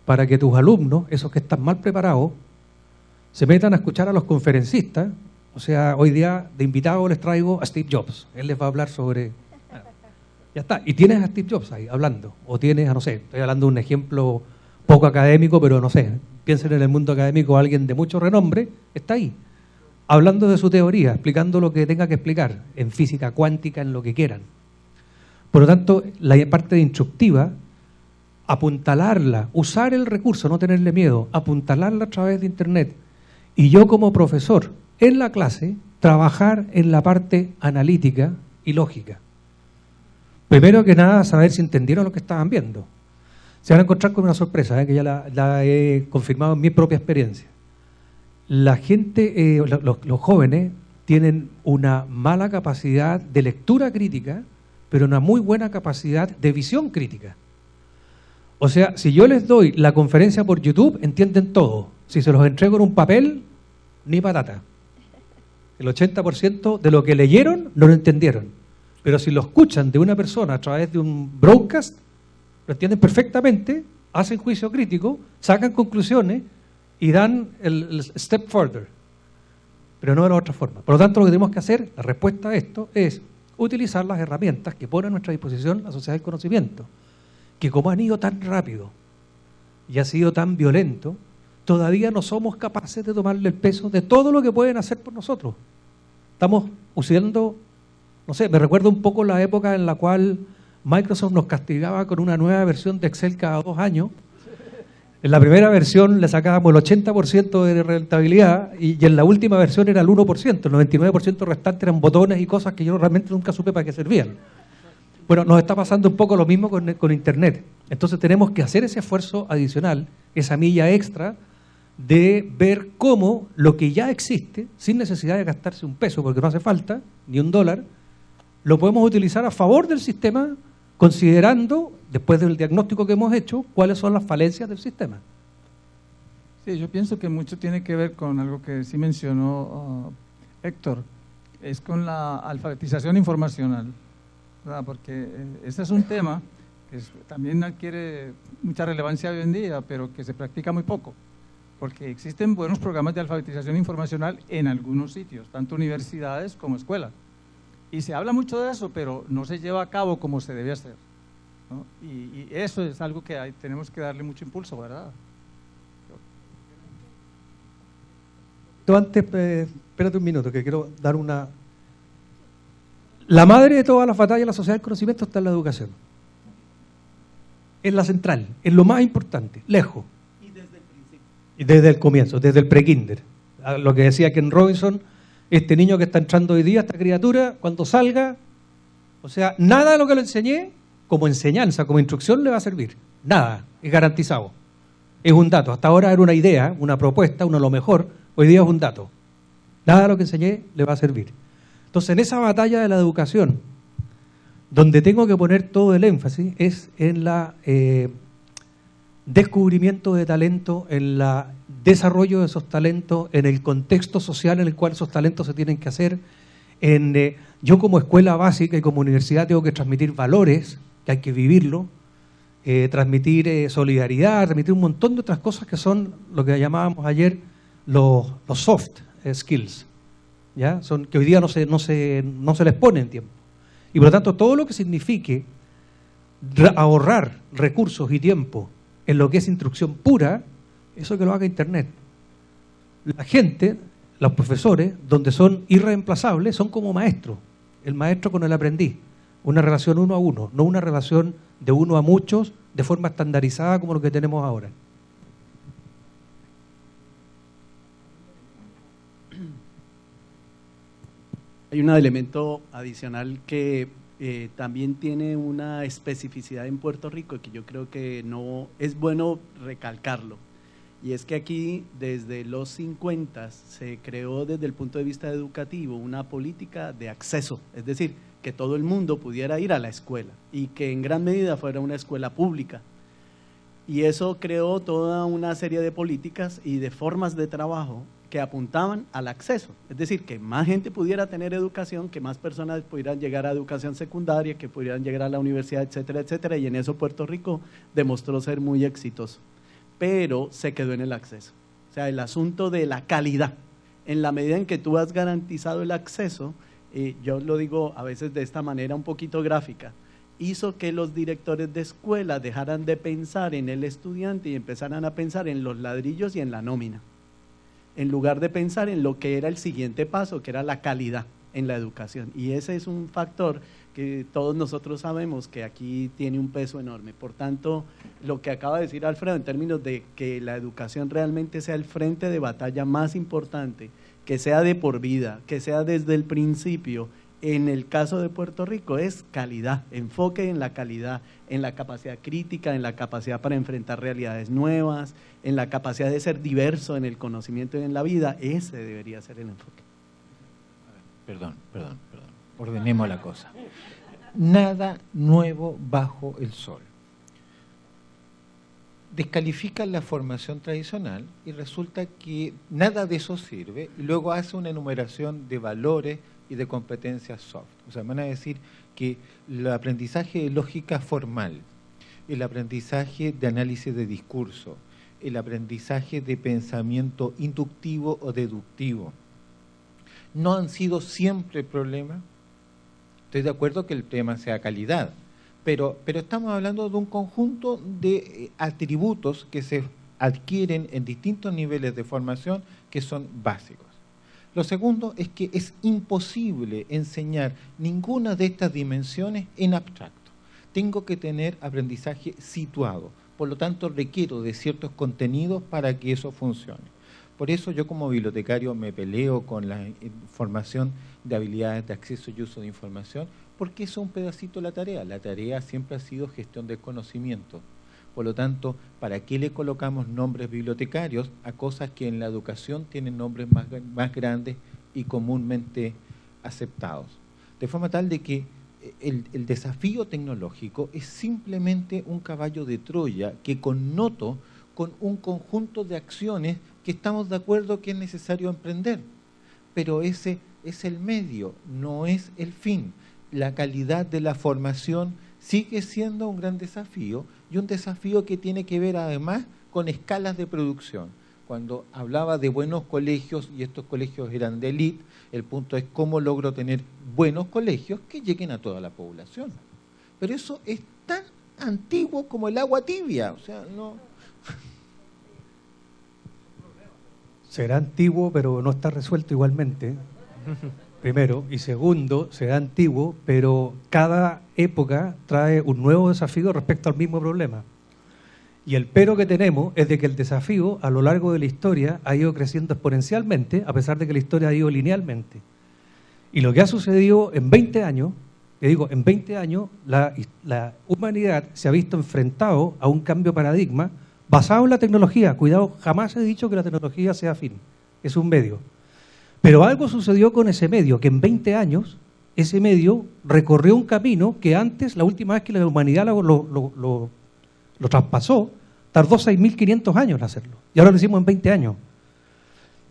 para que tus alumnos, esos que están mal preparados, se metan a escuchar a los conferencistas. O sea, hoy día de invitado les traigo a Steve Jobs. Él les va a hablar sobre... Ya está. Y tienes a Steve Jobs ahí hablando. O tienes a, no sé, estoy hablando de un ejemplo poco académico, pero no sé, piensen en el mundo académico, alguien de mucho renombre, está ahí, hablando de su teoría, explicando lo que tenga que explicar, en física cuántica, en lo que quieran. Por lo tanto, la parte instructiva, apuntalarla, usar el recurso, no tenerle miedo, apuntalarla a través de Internet. Y yo como profesor, en la clase, trabajar en la parte analítica y lógica. Primero que nada, saber si entendieron lo que estaban viendo. Se van a encontrar con una sorpresa, que ya la he confirmado en mi propia experiencia. La gente, los jóvenes, tienen una mala capacidad de lectura crítica, pero una muy buena capacidad de visión crítica. O sea, si yo les doy la conferencia por YouTube, entienden todo. Si se los entrego en un papel, ni patata. El 80% de lo que leyeron no lo entendieron. Pero si lo escuchan de una persona a través de un broadcast, lo entienden perfectamente, hacen juicio crítico, sacan conclusiones y dan el step further. Pero no de la otra forma. Por lo tanto, lo que tenemos que hacer, la respuesta a esto, es utilizar las herramientas que pone a nuestra disposición la sociedad del conocimiento, que como han ido tan rápido y ha sido tan violento, todavía no somos capaces de tomarle el peso de todo lo que pueden hacer por nosotros. Estamos usando, no sé, me recuerda un poco la época en la cual Microsoft nos castigaba con una nueva versión de Excel cada 2 años. En la primera versión le sacábamos el 80% de rentabilidad y en la última versión era el 1%, el 99% restante eran botones y cosas que yo realmente nunca supe para qué servían. Bueno, nos está pasando un poco lo mismo con Internet. Entonces tenemos que hacer ese esfuerzo adicional, esa milla extra, de ver cómo lo que ya existe, sin necesidad de gastarse un peso, porque no hace falta, ni un dólar, lo podemos utilizar a favor del sistema, considerando, después del diagnóstico que hemos hecho, cuáles son las falencias del sistema. Sí, yo pienso que mucho tiene que ver con algo que sí mencionó Héctor, es con la alfabetización informacional, ¿verdad? Porque ese es un tema que también adquiere mucha relevancia hoy en día, pero que se practica muy poco, porque existen buenos programas de alfabetización informacional en algunos sitios, tanto universidades como escuelas. Y se habla mucho de eso, pero no se lleva a cabo como se debe hacer, ¿no? Y eso es algo que tenemos que darle mucho impulso, ¿verdad? Antes, espérate un minuto, que quiero dar una... La madre de todas las batallas de la sociedad del conocimiento está en la educación. Es la central, es lo más importante, lejos. Y desde el principio. Y desde el comienzo, desde el pre-kinder. Lo que decía Ken Robinson, este niño que está entrando hoy día, esta criatura, cuando salga, o sea, nada de lo que le enseñé, como enseñanza, como instrucción, le va a servir. Nada, es garantizado. Es un dato. Hasta ahora era una idea, una propuesta, uno lo mejor, hoy día es un dato. Nada de lo que enseñé le va a servir. Entonces, en esa batalla de la educación, donde tengo que poner todo el énfasis, es en la descubrimiento de talento, en la desarrollo de esos talentos, en el contexto social en el cual esos talentos se tienen que hacer. Yo como escuela básica y como universidad tengo que transmitir valores, que hay que vivirlo, transmitir solidaridad, transmitir un montón de otras cosas que son lo que llamábamos ayer los soft skills, ¿ya? Son que hoy día no se les pone en tiempo. Y por lo tanto todo lo que signifique ahorrar recursos y tiempo en lo que es instrucción pura, eso que lo haga Internet. La gente, los profesores, donde son irreemplazables, son como maestros. El maestro con el aprendiz. Una relación 1 a 1, no una relación de 1 a muchos de forma estandarizada como lo que tenemos ahora. Hay un elemento adicional que también tiene una especificidad en Puerto Rico que yo creo que no es bueno recalcarlo. Y es que aquí, desde los 50, se creó desde el punto de vista educativo una política de acceso, es decir, que todo el mundo pudiera ir a la escuela y que en gran medida fuera una escuela pública. Y eso creó toda una serie de políticas y de formas de trabajo que apuntaban al acceso, es decir, que más gente pudiera tener educación, que más personas pudieran llegar a educación secundaria, que pudieran llegar a la universidad, etcétera, etcétera, y en eso Puerto Rico demostró ser muy exitoso. pero se quedó en el acceso. O sea, el asunto de la calidad. En la medida en que tú has garantizado el acceso, yo lo digo a veces de esta manera un poquito gráfica, hizo que los directores de escuela dejaran de pensar en el estudiante y empezaran a pensar en los ladrillos y en la nómina, en lugar de pensar en lo que era el siguiente paso, que era la calidad en la educación. Y ese es un factor que todos nosotros sabemos que aquí tiene un peso enorme. Por tanto, lo que acaba de decir Alfredo en términos de que la educación realmente sea el frente de batalla más importante, que sea de por vida, que sea desde el principio, en el caso de Puerto Rico es calidad, enfoque en la calidad, en la capacidad crítica, en la capacidad para enfrentar realidades nuevas, en la capacidad de ser diverso en el conocimiento y en la vida. Ese debería ser el enfoque. Perdón. Ordenemos la cosa. Nada nuevo bajo el sol. Descalifican la formación tradicional y resulta que nada de eso sirve, y luego hace una enumeración de valores y de competencias soft. O sea, van a decir que el aprendizaje de lógica formal, el aprendizaje de análisis de discurso, el aprendizaje de pensamiento inductivo o deductivo, no han sido siempre el problema. Estoy de acuerdo que el tema sea calidad, pero estamos hablando de un conjunto de atributos que se adquieren en distintos niveles de formación que son básicos. Lo segundo es que es imposible enseñar ninguna de estas dimensiones en abstracto. Tengo que tener aprendizaje situado, por lo tanto requiero de ciertos contenidos para que eso funcione. Por eso yo como bibliotecario me peleo con la formación de habilidades de acceso y uso de información, porque eso es un pedacito de la tarea. La tarea siempre ha sido gestión del conocimiento. Por lo tanto, ¿para qué le colocamos nombres bibliotecarios a cosas que en la educación tienen nombres más grandes y comúnmente aceptados? De forma tal de que el desafío tecnológico es simplemente un caballo de Troya que connoto con un conjunto de acciones que estamos de acuerdo que es necesario emprender. Pero ese es el medio, no es el fin. La calidad de la formación sigue siendo un gran desafío, y un desafío que tiene que ver además con escalas de producción. Cuando hablaba de buenos colegios, y estos colegios eran de élite, el punto es cómo logro tener buenos colegios que lleguen a toda la población. Pero eso es tan antiguo como el agua tibia, o sea, no... Será antiguo, pero no está resuelto igualmente, primero. Y segundo, será antiguo, pero cada época trae un nuevo desafío respecto al mismo problema. Y el pero que tenemos es de que el desafío a lo largo de la historia ha ido creciendo exponencialmente, a pesar de que la historia ha ido linealmente. Y lo que ha sucedido en 20 años, te digo, en 20 años, la humanidad se ha visto enfrentado a un cambio de paradigma basado en la tecnología. Cuidado, jamás he dicho que la tecnología sea fin, es un medio. Pero algo sucedió con ese medio, que en 20 años ese medio recorrió un camino que antes, la última vez que la humanidad lo traspasó, tardó 6.500 años en hacerlo. Y ahora lo hicimos en 20 años.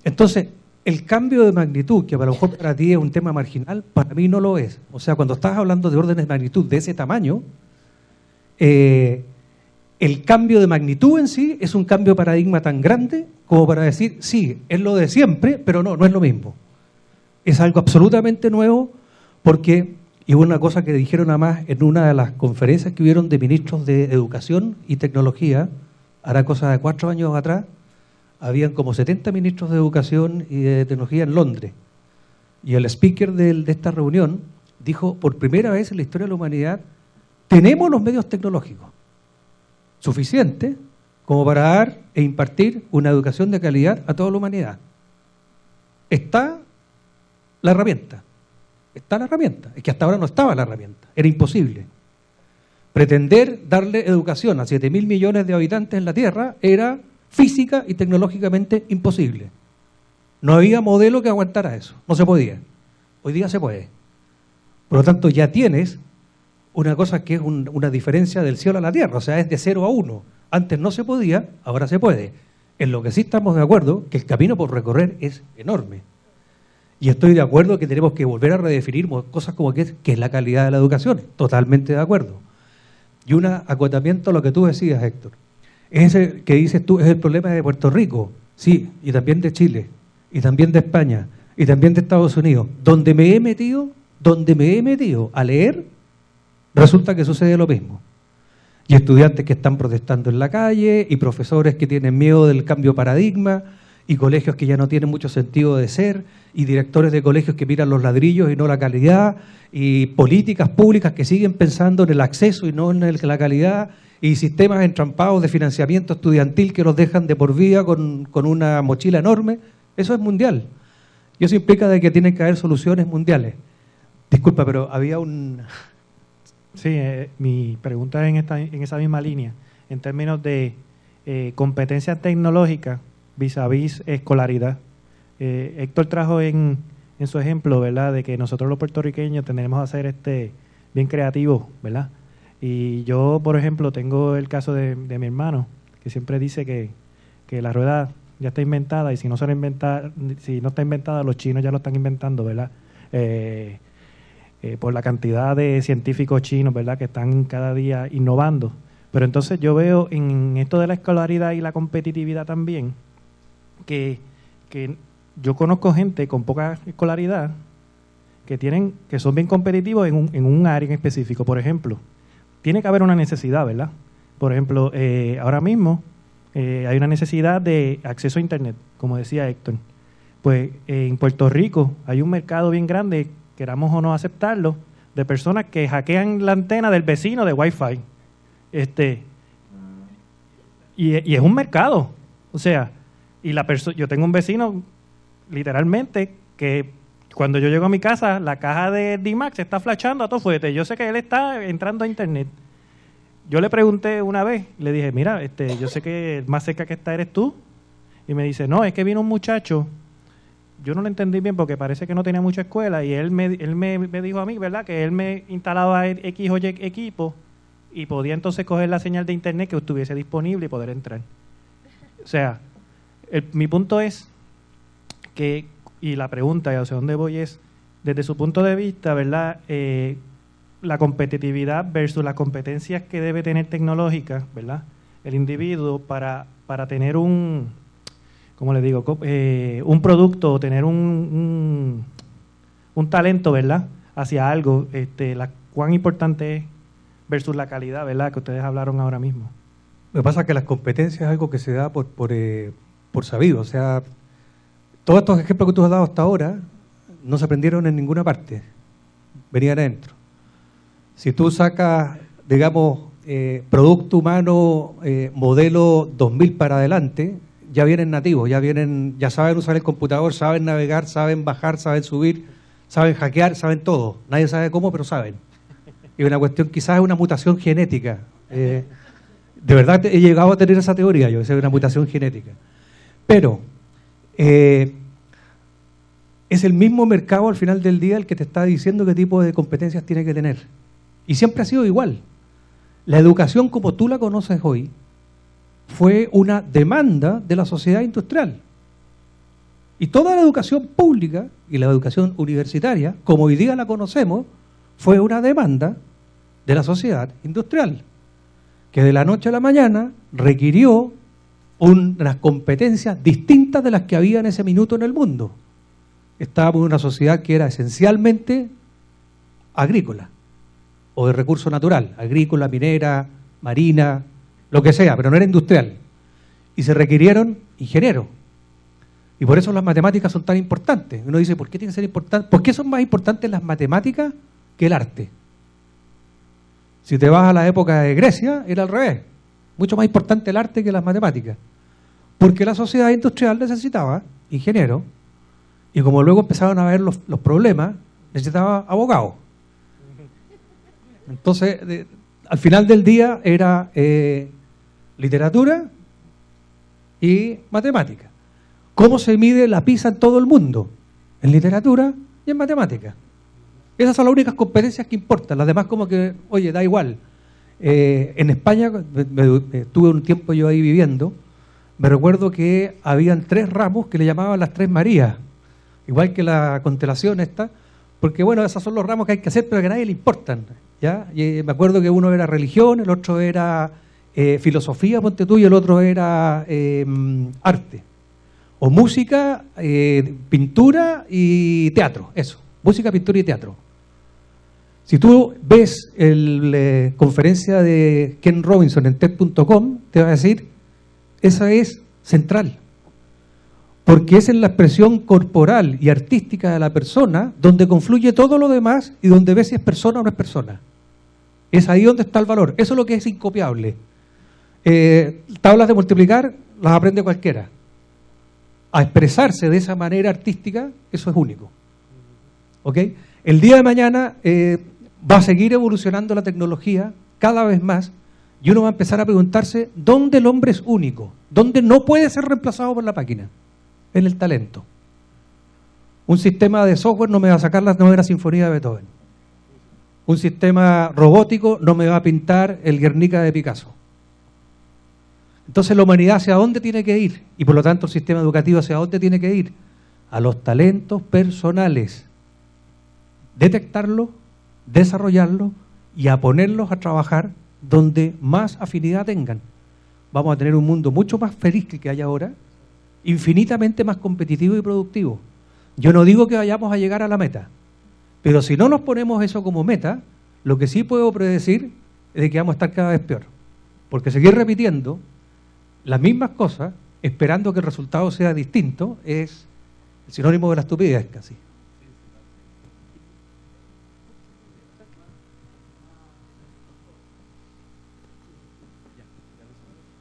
Entonces, el cambio de magnitud, que a lo mejor para ti es un tema marginal, para mí no lo es. O sea, cuando estás hablando de órdenes de magnitud de ese tamaño, el cambio de magnitud en sí es un cambio de paradigma tan grande como para decir, sí, es lo de siempre, pero no es lo mismo. Es algo absolutamente nuevo porque, y una cosa que dijeron además en una de las conferencias que hubieron de ministros de Educación y Tecnología, hará cosa de 4 años atrás, habían como 70 ministros de Educación y de Tecnología en Londres. Y el speaker de esta reunión dijo, por primera vez en la historia de la humanidad, tenemos los medios tecnológicos suficiente como para dar e impartir una educación de calidad a toda la humanidad. Está la herramienta. Es que hasta ahora no estaba la herramienta. Era imposible. Pretender darle educación a 7.000 millones de habitantes en la Tierra era física y tecnológicamente imposible. No había modelo que aguantara eso. No se podía. Hoy día se puede. Por lo tanto, ya tienes una cosa que es una diferencia del cielo a la tierra, o sea, es de 0 a 1. Antes no se podía, ahora se puede. En lo que sí estamos de acuerdo, que el camino por recorrer es enorme. Y estoy de acuerdo que tenemos que volver a redefinir cosas como qué es la calidad de la educación. Totalmente de acuerdo. Y un acotamiento a lo que tú decías, Héctor. Ese que dices tú es el problema de Puerto Rico, sí, y también de Chile, y también de España, y también de Estados Unidos. Donde me he metido a leer, resulta que sucede lo mismo. Y estudiantes que están protestando en la calle, y profesores que tienen miedo del cambio de paradigma, y colegios que ya no tienen mucho sentido de ser, y directores de colegios que miran los ladrillos y no la calidad, y políticas públicas que siguen pensando en el acceso y no en la calidad, y sistemas entrampados de financiamiento estudiantil que los dejan de por vida con una mochila enorme. Eso es mundial. Y eso implica de que tienen que haber soluciones mundiales. Disculpa, pero había un... Sí, mi pregunta es en esa misma línea, en términos de competencias tecnológicas vis a vis escolaridad. Héctor trajo en su ejemplo, ¿verdad?, de que nosotros los puertorriqueños tendremos a ser bien creativos, ¿verdad? Y yo, por ejemplo, tengo el caso de mi hermano, que siempre dice que la rueda ya está inventada, y si no está inventada, los chinos ya lo están inventando, ¿verdad? Por la cantidad de científicos chinos, ¿verdad?, que están cada día innovando. Pero entonces yo veo en esto de la escolaridad y la competitividad también, que yo conozco gente con poca escolaridad que son bien competitivos en un área en específico. Por ejemplo, tiene que haber una necesidad, ¿verdad? Por ejemplo, ahora mismo hay una necesidad de acceso a Internet, como decía Héctor. Pues en Puerto Rico hay un mercado bien grande, queramos o no aceptarlo, de personas que hackean la antena del vecino de Wi-Fi. Y es un mercado. O sea, yo tengo un vecino, literalmente, que cuando yo llego a mi casa, la caja de D-Max está flashando a todo fuerte. Yo sé que él está entrando a Internet. Yo le pregunté una vez, le dije, mira, yo sé que más cerca que está eres tú. Y me dice, no, es que vino un muchacho. Yo no lo entendí bien porque parece que no tenía mucha escuela, y él me dijo a mí, ¿verdad?, que él me instalaba X o Y equipo y podía entonces coger la señal de Internet que estuviese disponible y poder entrar. O sea, mi punto es que, y la pregunta hacia dónde voy es, desde su punto de vista, ¿verdad?, la competitividad versus las competencias que debe tener tecnológicas, ¿verdad?, el individuo para tener un producto, o tener un talento, ¿verdad?, hacia algo, cuán importante es versus la calidad, ¿verdad?, que ustedes hablaron ahora mismo. Lo que pasa es que las competencias es algo que se da por sabido. O sea, todos estos ejemplos que tú has dado hasta ahora no se aprendieron en ninguna parte, venían adentro. Si tú sacas, digamos, producto humano modelo 2000 para adelante, ya vienen nativos, ya saben usar el computador, saben navegar, saben bajar, saben subir, saben hackear, saben todo. Nadie sabe cómo, pero saben. Y una cuestión, quizás es una mutación genética. De verdad he llegado a tener esa teoría yo, esa es una mutación genética. Pero es el mismo mercado al final del día el que te está diciendo qué tipo de competencias tiene que tener. Y siempre ha sido igual. La educación como tú la conoces hoy fue una demanda de la sociedad industrial. Y toda la educación pública y la educación universitaria, como hoy día la conocemos, fue una demanda de la sociedad industrial, que de la noche a la mañana requirió unas competencias distintas de las que había en ese minuto en el mundo. Estábamos en una sociedad que era esencialmente agrícola, o de recurso natural, agrícola, minera, marina, lo que sea, pero no era industrial. Y se requirieron ingenieros. Y por eso las matemáticas son tan importantes. Uno dice, ¿por qué tienen que ser importantes? ¿Por qué son más importantes las matemáticas que el arte? Si te vas a la época de Grecia, era al revés. Mucho más importante el arte que las matemáticas. Porque la sociedad industrial necesitaba ingenieros, y como luego empezaron a ver los problemas, necesitaba abogados. Entonces, al final del día era literatura y matemática. ¿Cómo se mide la PISA en todo el mundo? En literatura y en matemática. Esas son las únicas competencias que importan. Las demás como que, oye, da igual. En España, estuve un tiempo yo ahí viviendo, me recuerdo que habían 3 ramos que le llamaban las 3 Marías, igual que la constelación esta, porque bueno, esos son los ramos que hay que hacer, pero que a nadie le importan, ¿ya? Y me acuerdo que uno era religión, el otro era filosofía, ponte tú, y el otro era arte. O música, pintura y teatro, eso. Música, pintura y teatro. Si tú ves la conferencia de Ken Robinson en TED.com, te va a decir, esa es central. Porque esa es la expresión corporal y artística de la persona, donde confluye todo lo demás y donde ves si es persona o no es persona. Es ahí donde está el valor. Eso es lo que es incopiable. Tablas de multiplicar las aprende cualquiera. A expresarse de esa manera artística, eso es único. ¿Ok? El día de mañana va a seguir evolucionando la tecnología cada vez más y uno va a empezar a preguntarse dónde el hombre es único, dónde no puede ser reemplazado por la máquina, en el talento. Un sistema de software no me va a sacar la novena sinfonía de Beethoven. Un sistema robótico no me va a pintar el Guernica de Picasso. Entonces la humanidad ¿hacia dónde tiene que ir? Y por lo tanto el sistema educativo ¿hacia dónde tiene que ir? A los talentos personales. Detectarlos, desarrollarlos y a ponerlos a trabajar donde más afinidad tengan. Vamos a tener un mundo mucho más feliz que el que hay ahora, infinitamente más competitivo y productivo. Yo no digo que vayamos a llegar a la meta, pero si no nos ponemos eso como meta, lo que sí puedo predecir es de que vamos a estar cada vez peor. Porque seguir repitiendo las mismas cosas, esperando que el resultado sea distinto, es el sinónimo de la estupidez casi.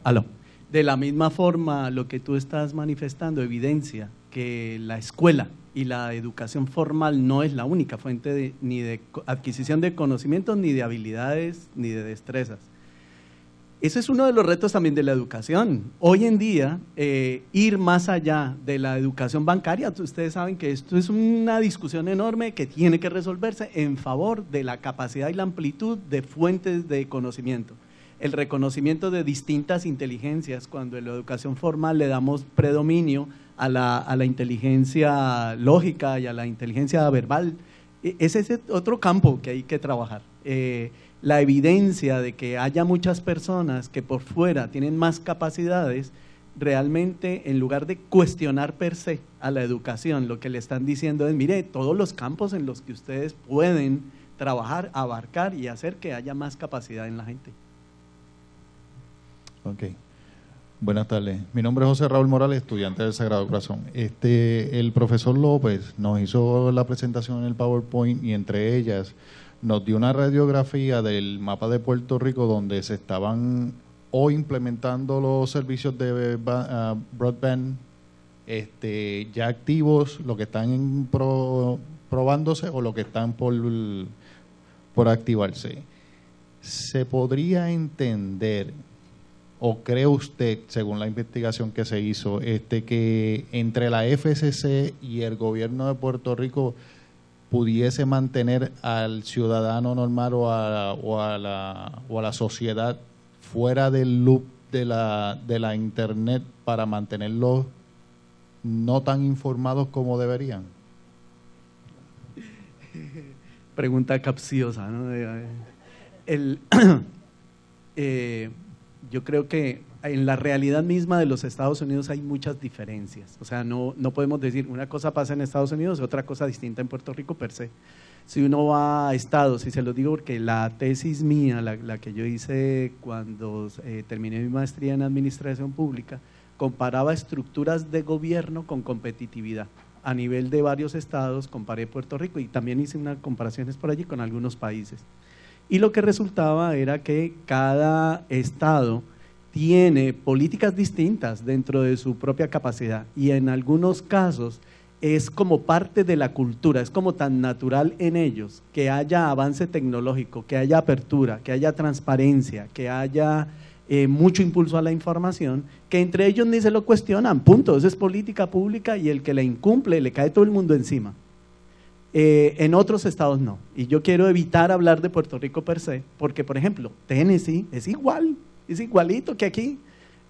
Aló. De la misma forma, lo que tú estás manifestando evidencia que la escuela y la educación formal no es la única fuente ni de adquisición de conocimientos, ni de habilidades, ni de destrezas. Ese es uno de los retos también de la educación. Hoy en día, ir más allá de la educación bancaria, ustedes saben que esto es una discusión enorme que tiene que resolverse en favor de la capacidad y la amplitud de fuentes de conocimiento. El reconocimiento de distintas inteligencias, cuando en la educación formal le damos predominio a la inteligencia lógica y a la inteligencia verbal, ese es otro campo que hay que trabajar. La evidencia de que haya muchas personas que por fuera tienen más capacidades, realmente en lugar de cuestionar per se a la educación, lo que le están diciendo es, mire, todos los campos en los que ustedes pueden trabajar, abarcar y hacer que haya más capacidad en la gente. Ok. Buenas tardes. Mi nombre es José Raúl Morales, estudiante del Sagrado Corazón. El profesor López nos hizo la presentación en el PowerPoint y entre ellas nos dio una radiografía del mapa de Puerto Rico donde se estaban o implementando los servicios de broadband ya activos, lo que están probándose o lo que están por activarse. ¿Se podría entender o cree usted, según la investigación que se hizo, que entre la FCC y el gobierno de Puerto Rico pudiese mantener al ciudadano normal o a la sociedad fuera del loop de la internet para mantenerlos no tan informados como deberían? Pregunta capciosa, ¿no? Yo creo que en la realidad misma de los Estados Unidos hay muchas diferencias. O sea, no podemos decir una cosa pasa en Estados Unidos y otra cosa distinta en Puerto Rico per se. Si uno va a estados, y se los digo porque la tesis mía, la que yo hice cuando terminé mi maestría en administración pública, comparaba estructuras de gobierno con competitividad. A nivel de varios estados, comparé Puerto Rico y también hice unas comparaciones por allí con algunos países. Y lo que resultaba era que cada estado tiene políticas distintas dentro de su propia capacidad y en algunos casos es como parte de la cultura, es como tan natural en ellos que haya avance tecnológico, que haya apertura, que haya transparencia, que haya mucho impulso a la información, que entre ellos ni se lo cuestionan, punto. Eso es política pública y el que la incumple le cae todo el mundo encima. En otros estados no, y yo quiero evitar hablar de Puerto Rico per se, porque por ejemplo, Tennessee es igual, es igualito que aquí,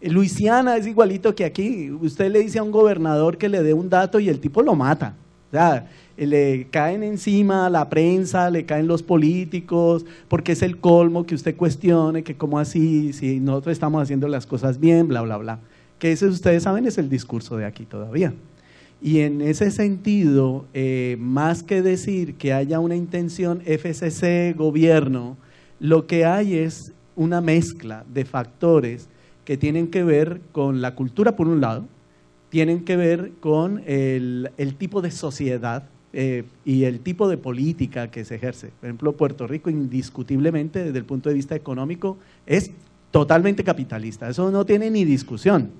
Luisiana es igualito que aquí. Usted le dice a un gobernador que le dé un dato y el tipo lo mata, sea, le caen encima a la prensa, le caen los políticos, porque es el colmo que usted cuestione, que cómo así, si nosotros estamos haciendo las cosas bien, bla, bla, bla. Que ese, ustedes saben, es el discurso de aquí todavía. Y en ese sentido, más que decir que haya una intención FCC, gobierno, lo que hay es una mezcla de factores que tienen que ver con la cultura por un lado, tienen que ver con el tipo de sociedad y el tipo de política que se ejerce. Por ejemplo, Puerto Rico indiscutiblemente desde el punto de vista económico es totalmente capitalista, eso no tiene ni discusión,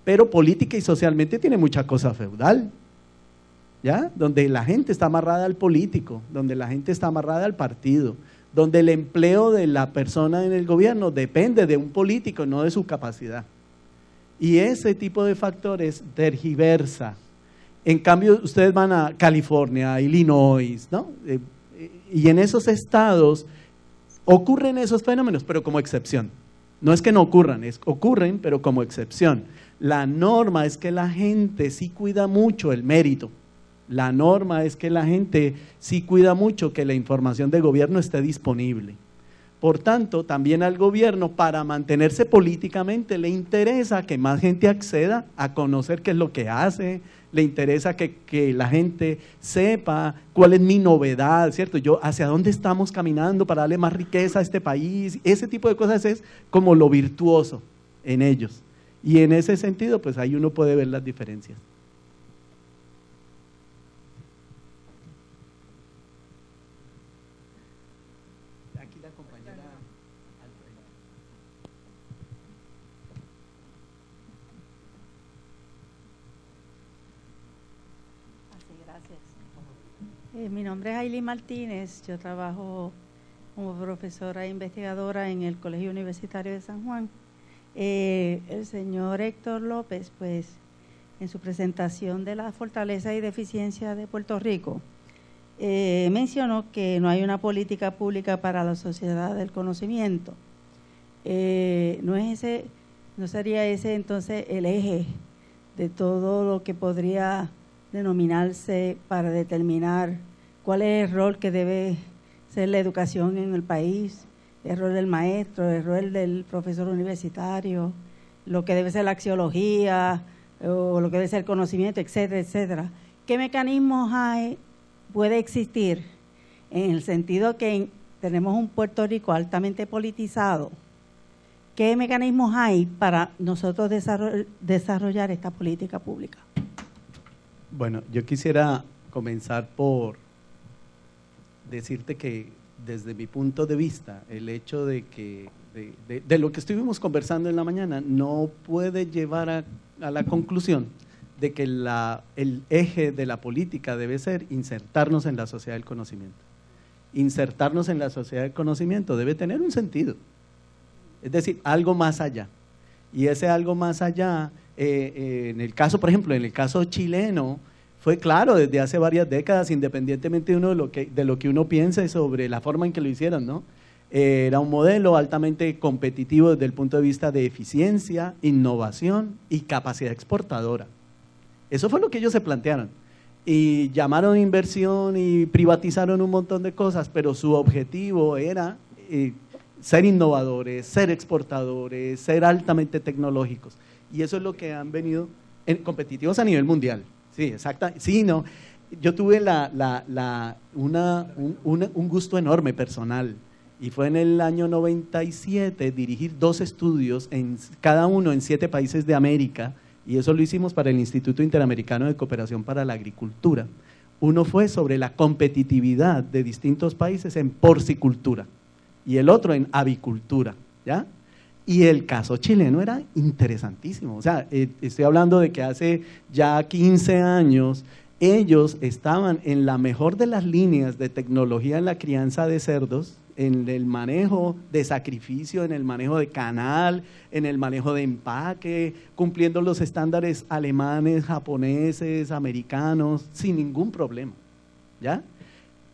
pero política y socialmente tiene mucha cosa feudal, ¿ya? Donde la gente está amarrada al político, donde la gente está amarrada al partido, donde el empleo de la persona en el gobierno depende de un político, no de su capacidad. Y ese tipo de factores tergiversa. En cambio, ustedes van a California, a Illinois, ¿no? Y en esos estados ocurren esos fenómenos, pero como excepción. No es que no ocurran, ocurren, pero como excepción. La norma es que la gente sí cuida mucho el mérito. La norma es que la gente sí cuida mucho que la información del gobierno esté disponible. Por tanto, también al gobierno, para mantenerse políticamente, le interesa que más gente acceda a conocer qué es lo que hace, le interesa que la gente sepa cuál es mi novedad, ¿cierto? Yo, hacia dónde estamos caminando para darle más riqueza a este país. Ese tipo de cosas es como lo virtuoso en ellos. Y en ese sentido, pues ahí uno puede ver las diferencias. Aquí la compañera Alfredo. Así, gracias. Mi nombre es Ailey Martínez, yo trabajo como profesora e investigadora en el Colegio Universitario de San Juan. El señor Héctor López, pues, en su presentación de la fortaleza y deficiencia de Puerto Rico, mencionó que no hay una política pública para la sociedad del conocimiento. ¿No sería ese entonces el eje de todo lo que podría denominarse para determinar cuál es el rol que debe ser la educación en el país? El rol del maestro, el rol del profesor universitario, lo que debe ser la axiología, o lo que debe ser el conocimiento, etcétera, etcétera. ¿Qué mecanismos puede existir en el sentido que tenemos un Puerto Rico altamente politizado? ¿Qué mecanismos hay para nosotros desarrollar esta política pública? Bueno, yo quisiera comenzar por decirte que desde mi punto de vista, el hecho de que de lo que estuvimos conversando en la mañana no puede llevar a la conclusión de que el eje de la política debe ser insertarnos en la sociedad del conocimiento. Insertarnos en la sociedad del conocimiento debe tener un sentido, es decir, algo más allá. Y ese algo más allá, en el caso, por ejemplo, en el caso chileno, fue claro desde hace varias décadas, independientemente de lo que uno piense sobre la forma en que lo hicieron, ¿no? Era un modelo altamente competitivo desde el punto de vista de eficiencia, innovación y capacidad exportadora. Eso fue lo que ellos se plantearon. Y llamaron inversión y privatizaron un montón de cosas, pero su objetivo era ser innovadores, ser exportadores, ser altamente tecnológicos. Y eso es lo que han venido competitivos a nivel mundial. Sí, exacto. Sí, no. Yo tuve un gusto enorme personal y fue en el año 97 dirigir 2 estudios, cada uno en 7 países de América, y eso lo hicimos para el Instituto Interamericano de Cooperación para la Agricultura. Uno fue sobre la competitividad de distintos países en porcicultura y el otro en avicultura, ¿ya? Y el caso chileno era interesantísimo. O sea, estoy hablando de que hace ya 15 años ellos estaban en la mejor de las líneas de tecnología en la crianza de cerdos, en el manejo de sacrificio, en el manejo de canal, en el manejo de empaque, cumpliendo los estándares alemanes, japoneses, americanos, sin ningún problema, ¿ya?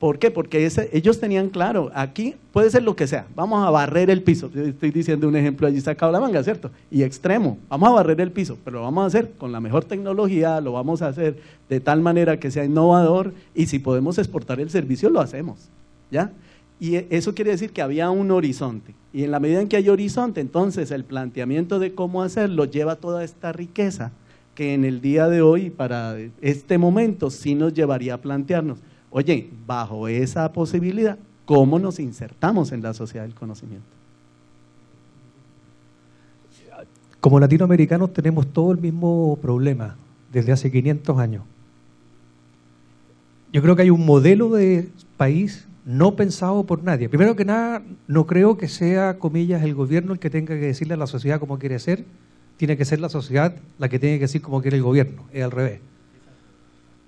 ¿Por qué? Porque ellos tenían claro, aquí puede ser lo que sea, vamos a barrer el piso. Yo estoy diciendo un ejemplo allí sacado la manga, ¿cierto? Y extremo, vamos a barrer el piso, pero lo vamos a hacer con la mejor tecnología, lo vamos a hacer de tal manera que sea innovador, y si podemos exportar el servicio, lo hacemos, ¿ya? Y eso quiere decir que había un horizonte, y en la medida en que hay horizonte, entonces el planteamiento de cómo hacerlo lleva toda esta riqueza que en el día de hoy, para este momento, sí nos llevaría a plantearnos, oye, bajo esa posibilidad, ¿cómo nos insertamos en la sociedad del conocimiento? Como latinoamericanos tenemos todo el mismo problema desde hace 500 años. Yo creo que hay un modelo de país no pensado por nadie. Primero que nada, no creo que sea, comillas, el gobierno el que tenga que decirle a la sociedad cómo quiere ser. Tiene que ser la sociedad la que tiene que decir cómo quiere el gobierno, es al revés.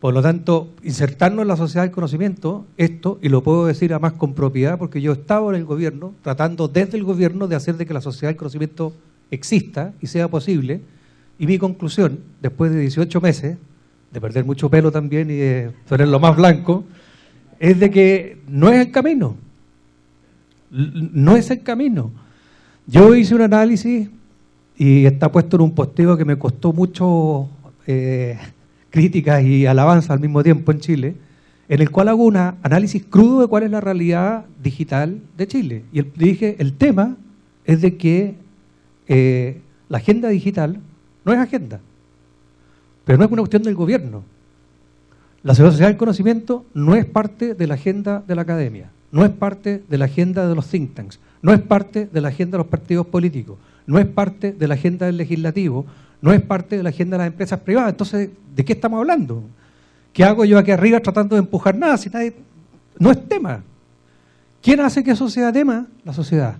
Por lo tanto, insertarnos en la sociedad del conocimiento, esto, y lo puedo decir además con propiedad, porque yo he estado en el gobierno, tratando desde el gobierno de hacer de que la sociedad del conocimiento exista y sea posible, y mi conclusión, después de 18 meses, de perder mucho pelo también y de tenerlo más blanco, es de que no es el camino. No es el camino. Yo hice un análisis y está puesto en un posteo que me costó mucho críticas y alabanza al mismo tiempo en Chile, en el cual hago un análisis crudo de cuál es la realidad digital de Chile. Y dije, el tema es de que la agenda digital no es agenda, pero no es una cuestión del gobierno. La sociedad del conocimiento no es parte de la agenda de la academia, no es parte de la agenda de los think tanks, no es parte de la agenda de los partidos políticos, no es parte de la agenda del legislativo, no es parte de la agenda de las empresas privadas. Entonces, ¿de qué estamos hablando? ¿Qué hago yo aquí arriba tratando de empujar nada? Si nadie, no es tema. ¿Quién hace que eso sea tema? La sociedad.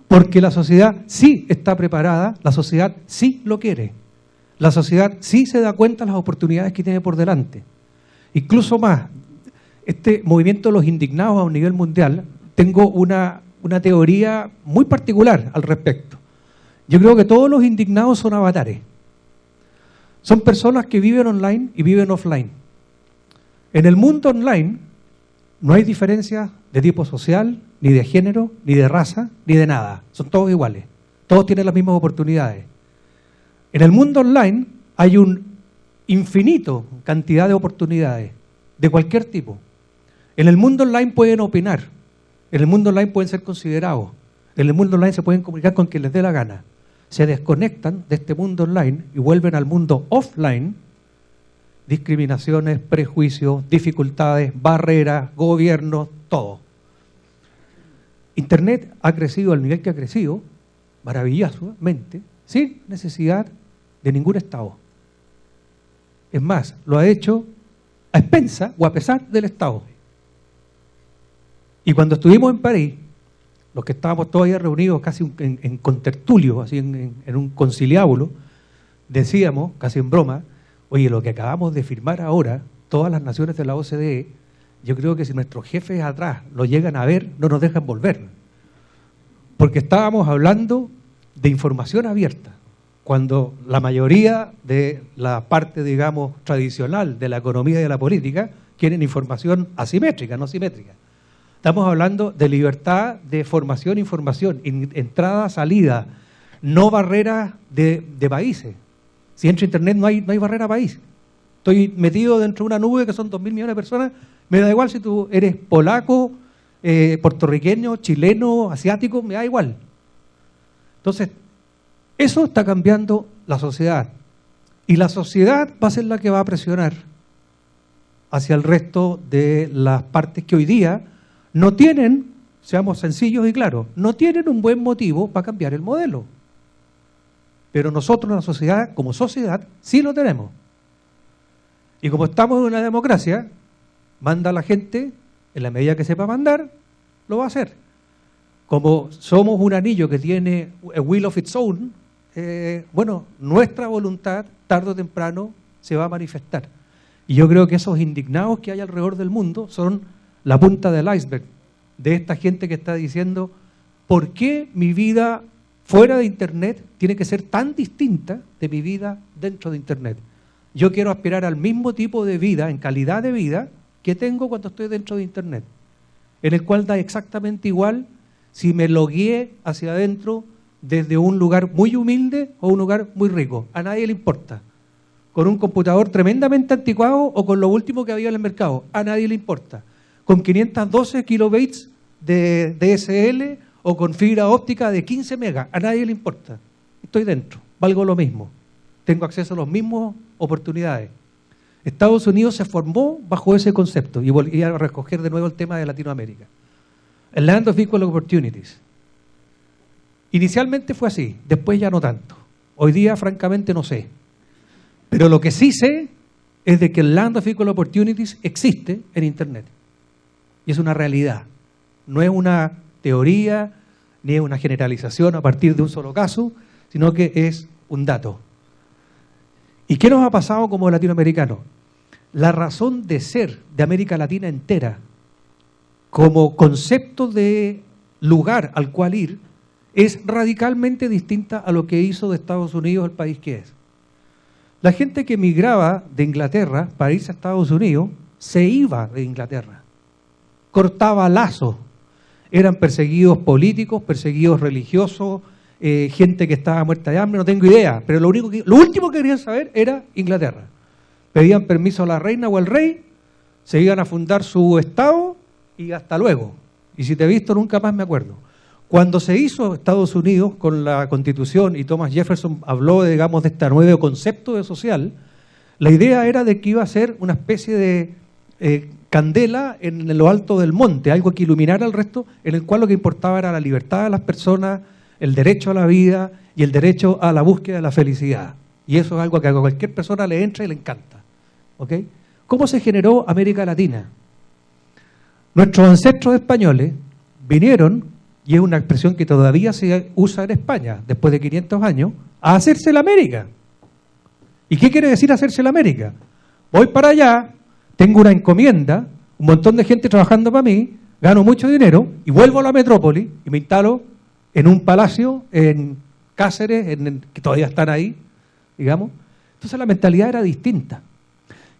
Porque la sociedad sí está preparada, la sociedad sí lo quiere. La sociedad sí se da cuenta de las oportunidades que tiene por delante. Incluso más, este movimiento de los indignados a un nivel mundial, tengo una teoría muy particular al respecto. Yo creo que todos los indignados son avatares. Son personas que viven online y viven offline. En el mundo online no hay diferencia de tipo social, ni de género, ni de raza, ni de nada. Son todos iguales. Todos tienen las mismas oportunidades. En el mundo online hay un infinito cantidad de oportunidades, de cualquier tipo. En el mundo online pueden opinar. En el mundo online pueden ser considerados. En el mundo online se pueden comunicar con quien les dé la gana. Se desconectan de este mundo online y vuelven al mundo offline, discriminaciones, prejuicios, dificultades, barreras, gobiernos, todo. Internet ha crecido al nivel que ha crecido, maravillosamente, sin necesidad de ningún Estado. Es más, lo ha hecho a expensa o a pesar del Estado. Y cuando estuvimos en París, los que estábamos todavía reunidos casi en contertulio, así en un conciliábulo, decíamos, casi en broma, oye, lo que acabamos de firmar ahora, todas las naciones de la OCDE, yo creo que si nuestros jefes atrás lo llegan a ver, no nos dejan volver. Porque estábamos hablando de información abierta, cuando la mayoría de la parte, digamos, tradicional de la economía y de la política quieren información asimétrica, no simétrica. Estamos hablando de libertad de formación e información, entrada, salida, no barreras de países. Si entro a Internet no hay barrera país. Estoy metido dentro de una nube que son 2.000 millones de personas, me da igual si tú eres polaco, puertorriqueño, chileno, asiático, me da igual. Entonces, eso está cambiando la sociedad. Y la sociedad va a ser la que va a presionar hacia el resto de las partes que hoy día no tienen, seamos sencillos y claros, no tienen un buen motivo para cambiar el modelo. Pero nosotros, la sociedad, como sociedad, sí lo tenemos. Y como estamos en una democracia, manda a la gente, en la medida que sepa mandar, lo va a hacer. Como somos un anillo que tiene a will of its own, bueno, nuestra voluntad, tarde o temprano, se va a manifestar. Y yo creo que esos indignados que hay alrededor del mundo son la punta del iceberg de esta gente que está diciendo, ¿por qué mi vida fuera de Internet tiene que ser tan distinta de mi vida dentro de Internet? Yo quiero aspirar al mismo tipo de vida, en calidad de vida, que tengo cuando estoy dentro de Internet, en el cual da exactamente igual si me logueé hacia adentro desde un lugar muy humilde o un lugar muy rico. A nadie le importa. Con un computador tremendamente anticuado o con lo último que había en el mercado. A nadie le importa. Con 512 kilobytes de DSL o con fibra óptica de 15 megas. A nadie le importa. Estoy dentro. Valgo lo mismo. Tengo acceso a las mismas oportunidades. Estados Unidos se formó bajo ese concepto. Y volví a recoger de nuevo el tema de Latinoamérica. El Land of Equal Opportunities. Inicialmente fue así, después ya no tanto. Hoy día, francamente, no sé. Pero lo que sí sé es de que el Land of Equal Opportunities existe en Internet. Y es una realidad. No es una teoría, ni es una generalización a partir de un solo caso, sino que es un dato. ¿Y qué nos ha pasado como latinoamericanos? La razón de ser de América Latina entera, como concepto de lugar al cual ir, es radicalmente distinta a lo que hizo de Estados Unidos el país que es. La gente que emigraba de Inglaterra para irse a Estados Unidos, se iba de Inglaterra. Cortaba lazos. Eran perseguidos políticos, perseguidos religiosos, gente que estaba muerta de hambre, no tengo idea. Pero lo último que querían saber era Inglaterra. Pedían permiso a la reina o al rey, se iban a fundar su estado y hasta luego. Y si te he visto, nunca más me acuerdo. Cuando se hizo Estados Unidos con la Constitución y Thomas Jefferson habló, digamos, de este nuevo concepto de social, la idea era de que iba a ser una especie de candela en lo alto del monte, algo que iluminara al resto, en el cual lo que importaba era la libertad de las personas, el derecho a la vida y el derecho a la búsqueda de la felicidad. Y eso es algo que a cualquier persona le entra y le encanta. ¿Ok? ¿Cómo se generó América Latina? Nuestros ancestros españoles vinieron, y es una expresión que todavía se usa en España, después de 500 años, a hacerse la América. ¿Y qué quiere decir hacerse la América? Voy para allá, tengo una encomienda, un montón de gente trabajando para mí, gano mucho dinero, y vuelvo a la metrópoli, y me instalo en un palacio en Cáceres, que todavía están ahí, digamos. Entonces la mentalidad era distinta.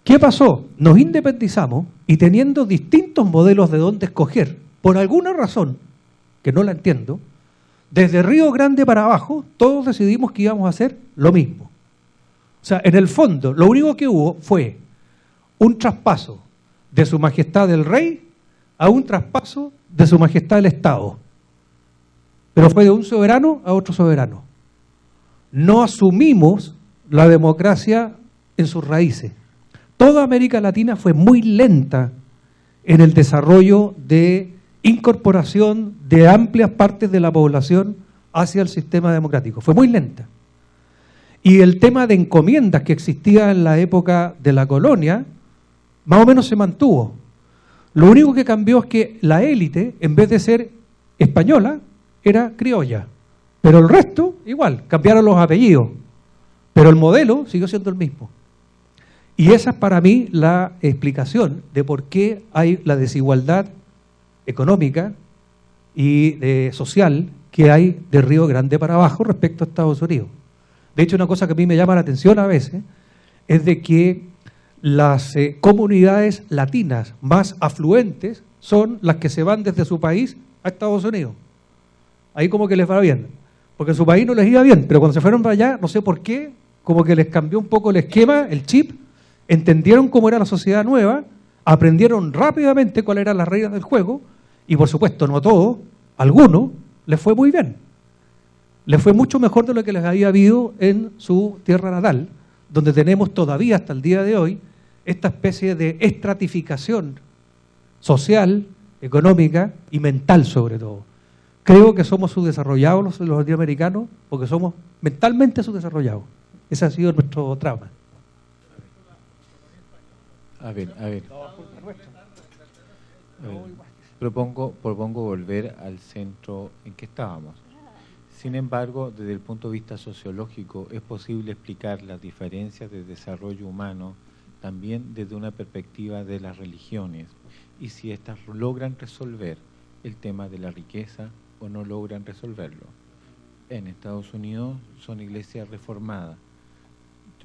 ¿Qué pasó? Nos independizamos, y teniendo distintos modelos de dónde escoger, por alguna razón, que no la entiendo, desde Río Grande para abajo, todos decidimos que íbamos a hacer lo mismo. O sea, en el fondo, lo único que hubo fue un traspaso de Su Majestad el Rey a un traspaso de Su Majestad el Estado. Pero fue de un soberano a otro soberano. No asumimos la democracia en sus raíces. Toda América Latina fue muy lenta en el desarrollo de incorporación de amplias partes de la población hacia el sistema democrático. Fue muy lenta. Y el tema de encomiendas que existía en la época de la colonia, más o menos se mantuvo. Lo único que cambió es que la élite, en vez de ser española, era criolla. Pero el resto, igual, cambiaron los apellidos. Pero el modelo siguió siendo el mismo. Y esa es para mí la explicación de por qué hay la desigualdad económica y social que hay de Río Grande para abajo respecto a Estados Unidos. De hecho, una cosa que a mí me llama la atención a veces es de que las comunidades latinas más afluentes son las que se van desde su país a Estados Unidos. Ahí como que les va bien, porque en su país no les iba bien, pero cuando se fueron para allá, no sé por qué, como que les cambió un poco el esquema, el chip, entendieron cómo era la sociedad nueva, aprendieron rápidamente cuáles eran las reglas del juego, y por supuesto, no a todos, a algunos les fue muy bien. Les fue mucho mejor de lo que les había habido en su tierra natal, donde tenemos todavía hasta el día de hoy esta especie de estratificación social, económica y mental sobre todo. Creo que somos subdesarrollados los latinoamericanos porque somos mentalmente subdesarrollados. Ese ha sido nuestro trauma. A ver. Propongo volver al centro en que estábamos. Sin embargo, desde el punto de vista sociológico, es posible explicar las diferencias de desarrollo humano también desde una perspectiva de las religiones, y si éstas logran resolver el tema de la riqueza o no logran resolverlo. En Estados Unidos son iglesias reformadas,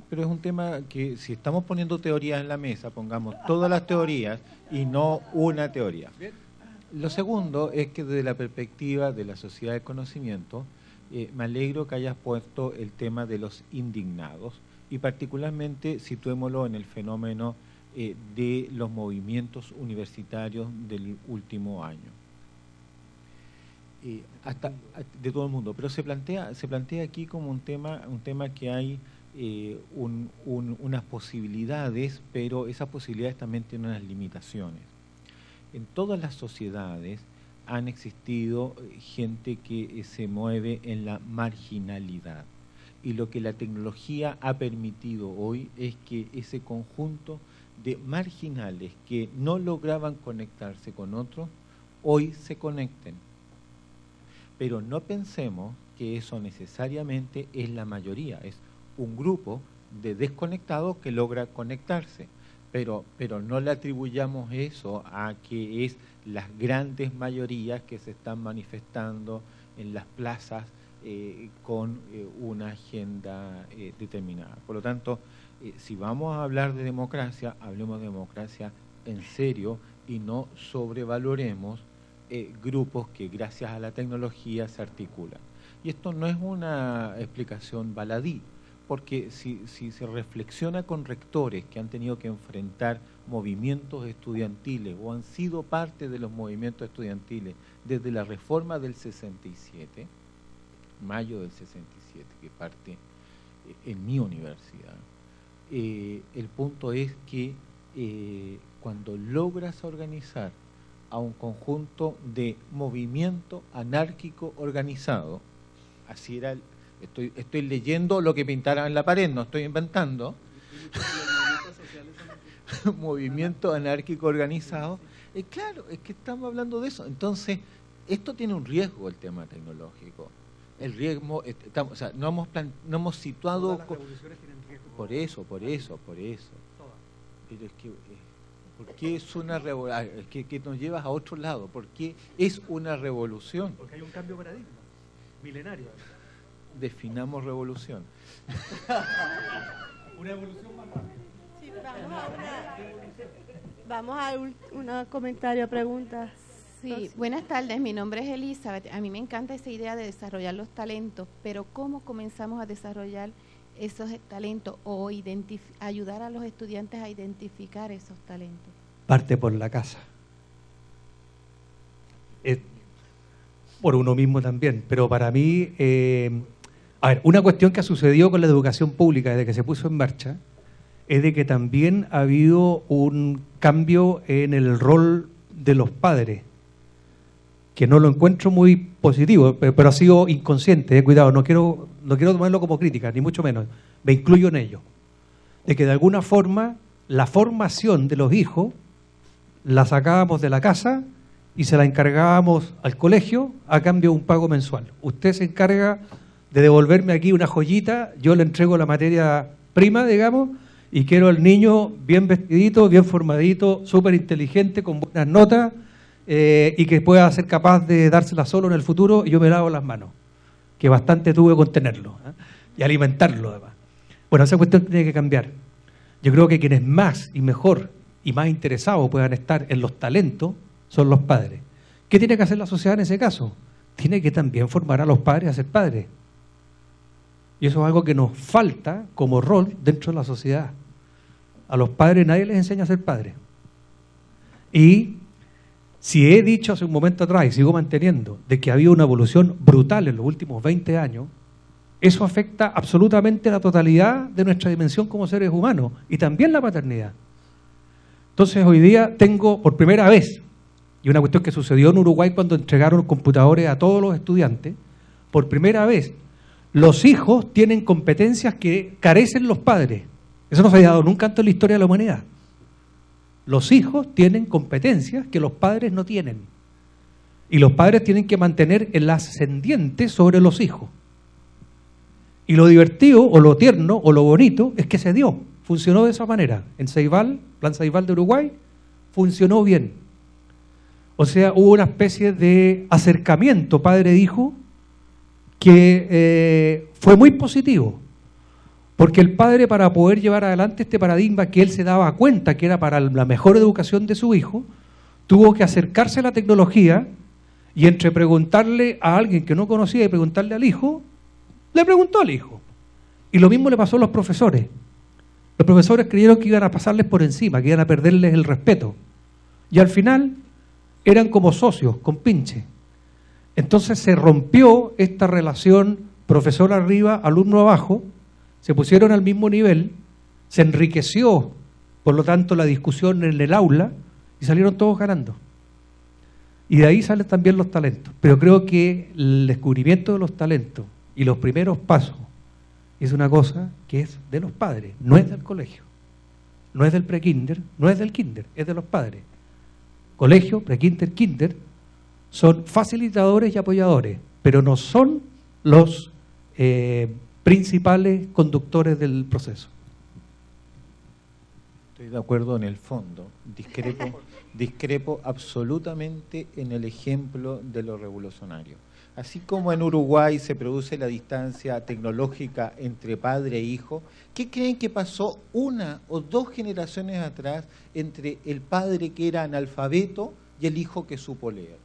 Pero es un tema que si estamos poniendo teorías en la mesa, pongamos todas las teorías y no una teoría. Lo segundo es que desde la perspectiva de la sociedad del conocimiento, me alegro que hayas puesto el tema de los indignados y particularmente situémoslo en el fenómeno de los movimientos universitarios del último año. De todo el mundo, pero se plantea aquí como un tema que hay unas posibilidades, pero esas posibilidades también tienen unas limitaciones. En todas las sociedades han existido gente que se mueve en la marginalidad y lo que la tecnología ha permitido hoy es que ese conjunto de marginales que no lograban conectarse con otros, hoy se conecten. Pero no pensemos que eso necesariamente es la mayoría, es un grupo de desconectados que logra conectarse, pero no le atribuyamos eso a que es las grandes mayorías que se están manifestando en las plazas con una agenda determinada. Por lo tanto, si vamos a hablar de democracia, hablemos de democracia en serio y no sobrevaloremos grupos que gracias a la tecnología se articulan. Y esto no es una explicación baladí, porque si se reflexiona con rectores que han tenido que enfrentar movimientos estudiantiles o han sido parte de los movimientos estudiantiles desde la reforma del 67, mayo del 67, que parte en mi universidad, el punto es que cuando logras organizar a un conjunto de movimiento anárquico organizado, así era, estoy leyendo lo que pintaron en la pared, no estoy inventando, movimiento anárquico organizado, claro, es que estamos hablando de eso. Entonces, esto tiene un riesgo, el tema tecnológico. El riesgo, o sea, no hemos situado... Todas las revoluciones tienen riesgo. Por eso. Pero es que, ¿por qué es una revolución? Que nos llevas a otro lado. ¿Por qué es una revolución? Porque hay un cambio de paradigma, milenario. Definamos revolución. Una evolución más rápida. Sí, vamos a un comentario, preguntas. Sí, buenas tardes, mi nombre es Elizabeth. A mí me encanta esa idea de desarrollar los talentos, pero ¿cómo comenzamos a desarrollar esos talentos o ayudar a los estudiantes a identificar esos talentos? Parte por la casa. Por uno mismo también, pero para mí, una cuestión que ha sucedido con la educación pública desde que se puso en marcha es de que también ha habido un cambio en el rol de los padres, que no lo encuentro muy positivo, pero ha sido inconsciente, cuidado, no quiero tomarlo como crítica, ni mucho menos, me incluyo en ello, de que de alguna forma la formación de los hijos la sacábamos de la casa y se la encargábamos al colegio a cambio de un pago mensual. Usted se encarga de devolverme aquí una joyita, yo le entrego la materia prima, digamos, y quiero al niño bien vestidito, bien formadito, súper inteligente, con buenas notas, y que pueda ser capaz de dársela solo en el futuro, y yo me lavo las manos, que bastante tuve con tenerlo, y alimentarlo además. Bueno, esa cuestión tiene que cambiar. Yo creo que quienes más y mejor y más interesados puedan estar en los talentos son los padres. ¿Qué tiene que hacer la sociedad en ese caso? Tiene que también formar a los padres a ser padres. Y eso es algo que nos falta como rol dentro de la sociedad. A los padres nadie les enseña a ser padres. Y si he dicho hace un momento atrás y sigo manteniendo de que ha habido una evolución brutal en los últimos 20 años, eso afecta absolutamente la totalidad de nuestra dimensión como seres humanos y también la paternidad. Entonces hoy día tengo por primera vez, y una cuestión que sucedió en Uruguay cuando entregaron computadores a todos los estudiantes, por primera vez los hijos tienen competencias que carecen los padres. Eso no se ha dado nunca antes en la historia de la humanidad. Los hijos tienen competencias que los padres no tienen. Y los padres tienen que mantener el ascendiente sobre los hijos. Y lo divertido, o lo tierno, o lo bonito, es que se dio. Funcionó de esa manera. En Ceibal, Plan Ceibal de Uruguay, funcionó bien. O sea, hubo una especie de acercamiento padre-hijo que fue muy positivo. Porque el padre, para poder llevar adelante este paradigma que él se daba cuenta que era para la mejor educación de su hijo, tuvo que acercarse a la tecnología y entre preguntarle a alguien que no conocía y preguntarle al hijo, le preguntó al hijo. Y lo mismo le pasó a los profesores. Los profesores creyeron que iban a pasarles por encima, que iban a perderles el respeto. Y al final eran como socios, compinches. Entonces se rompió esta relación profesor arriba, alumno abajo, se pusieron al mismo nivel, se enriqueció, por lo tanto, la discusión en el aula y salieron todos ganando. Y de ahí salen también los talentos. Pero creo que el descubrimiento de los talentos y los primeros pasos es una cosa que es de los padres, no es del colegio, no es del prekinder, no es del kinder, es de los padres. Colegio, prekinder, kinder son facilitadores y apoyadores, pero no son los principales conductores del proceso. Estoy de acuerdo en el fondo, discrepo absolutamente en el ejemplo de lo revolucionario. Así como en Uruguay se produce la distancia tecnológica entre padre e hijo, ¿qué creen que pasó una o dos generaciones atrás entre el padre que era analfabeto y el hijo que supo leer?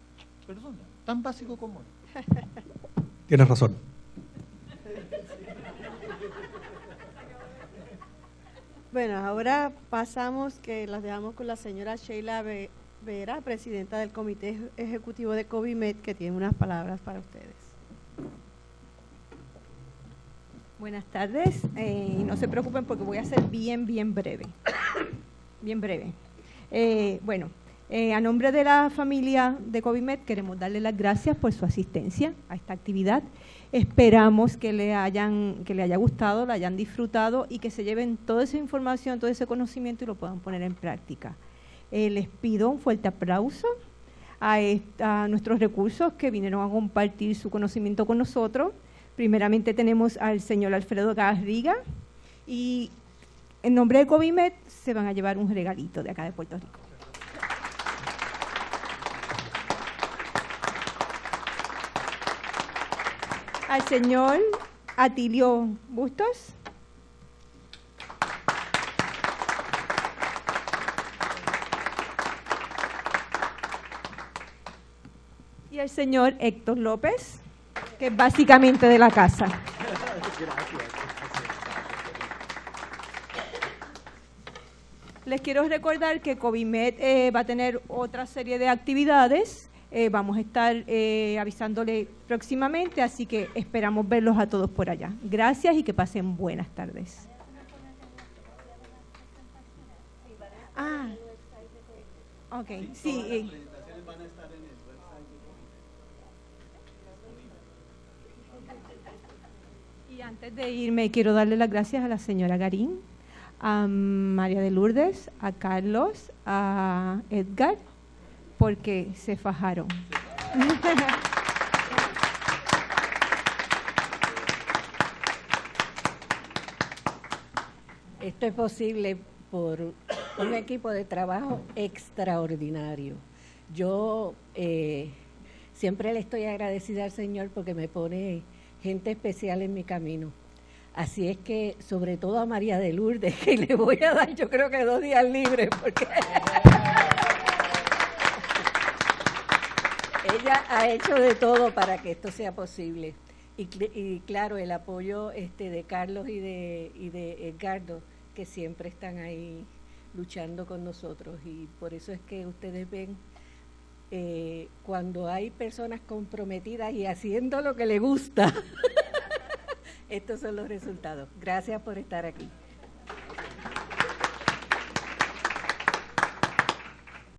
Perdona, tan básico como es. Tienes razón. Bueno, ahora pasamos, que las dejamos con la señora Sheila Vera, presidenta del Comité Ejecutivo de COVIMED, que tiene unas palabras para ustedes. Buenas tardes, y no se preocupen porque voy a ser bien breve. Bien breve. A nombre de la familia de COVIMED queremos darle las gracias por su asistencia a esta actividad. Esperamos que le haya gustado, la hayan disfrutado y que se lleven toda esa información, todo ese conocimiento y lo puedan poner en práctica. Les pido un fuerte aplauso a nuestros recursos que vinieron a compartir su conocimiento con nosotros. Primeramente tenemos al señor Alfredo Garriga y en nombre de COVIMED se van a llevar un regalito de acá de Puerto Rico. Al señor Atilio Bustos. Y el señor Héctor López, que es básicamente de la casa. Les quiero recordar que COVIMED va a tener otra serie de actividades. Vamos a estar avisándole próximamente, así que esperamos verlos a todos por allá. Gracias y que pasen buenas tardes. Ok, sí. Y antes de irme, quiero darle las gracias a la señora Garín, a María de Lourdes, a Carlos, a Edgar, porque se fajaron. Esto es posible por un equipo de trabajo extraordinario. Yo siempre le estoy agradecida al Señor porque me pone gente especial en mi camino. Así es que, sobre todo a María de Lourdes, que le voy a dar, yo creo que 2 días libres, porque ella ha hecho de todo para que esto sea posible. Y claro, el apoyo de Carlos y de Edgardo, que siempre están ahí luchando con nosotros. Y por eso es que ustedes ven, cuando hay personas comprometidas y haciendo lo que les gusta, estos son los resultados. Gracias por estar aquí.